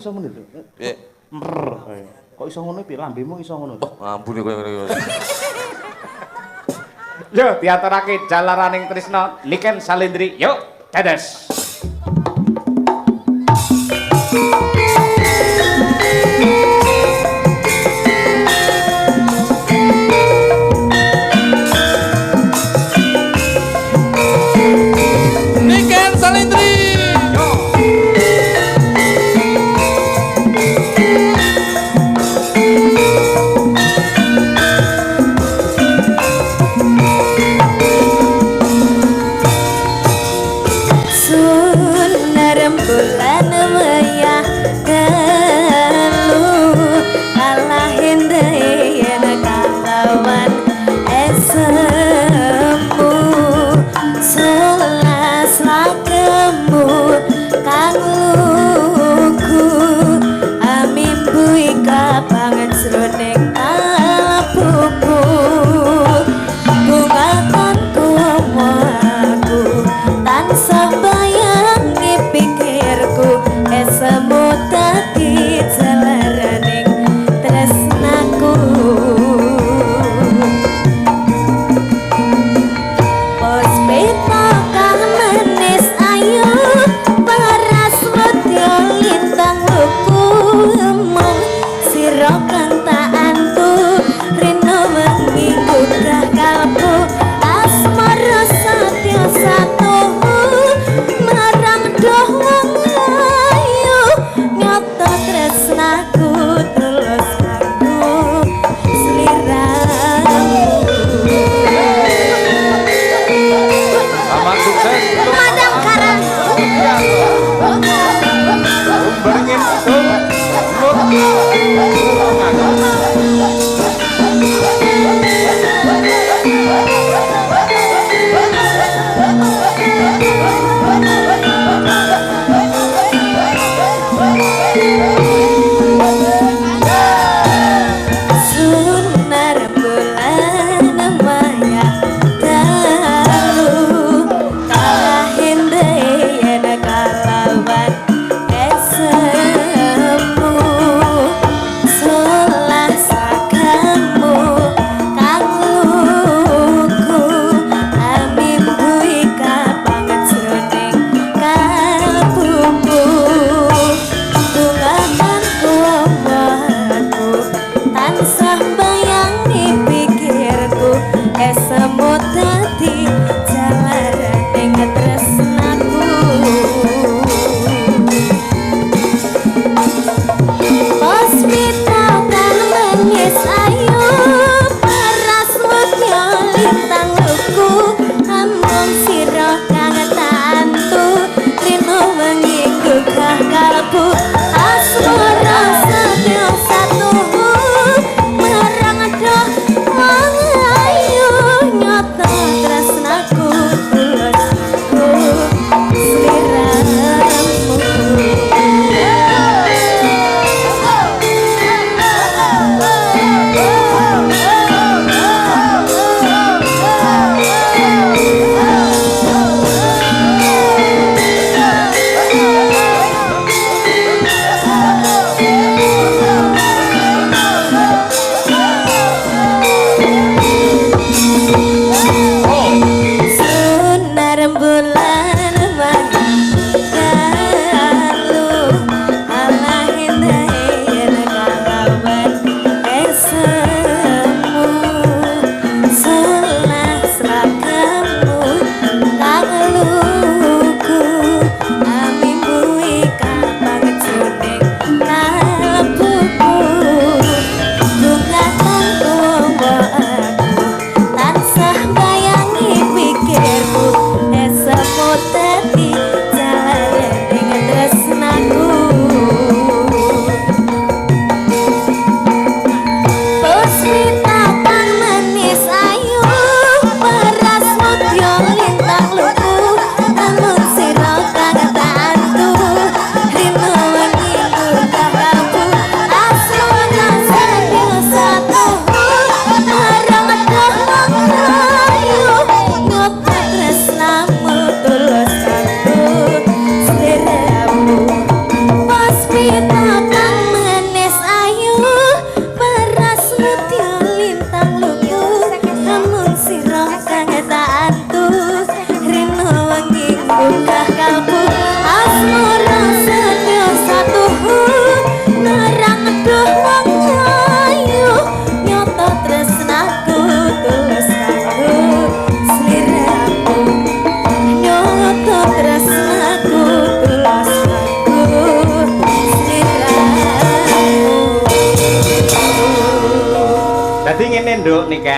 iso ngono lho. Piye? Kok iso ngono piye lambemu iso ngono? Oh, ampun kowe ngene. Yo diaturake Jalaraning Trisna Niken Salendri. Yuk, dados. Niken Salendri.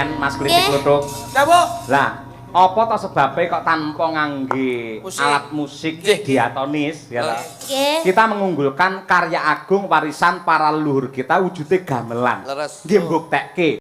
Yen Mas Kritik Kluthuk. Ya, Bu. Lah, apa to sebabe kok tanpa ngangge Musik. alat musik Nggih. diatonis ya ta? Nggih. Kita mengunggulkan karya agung warisan para leluhur kita wujude gamelan. Leres. Nggih mbuktekke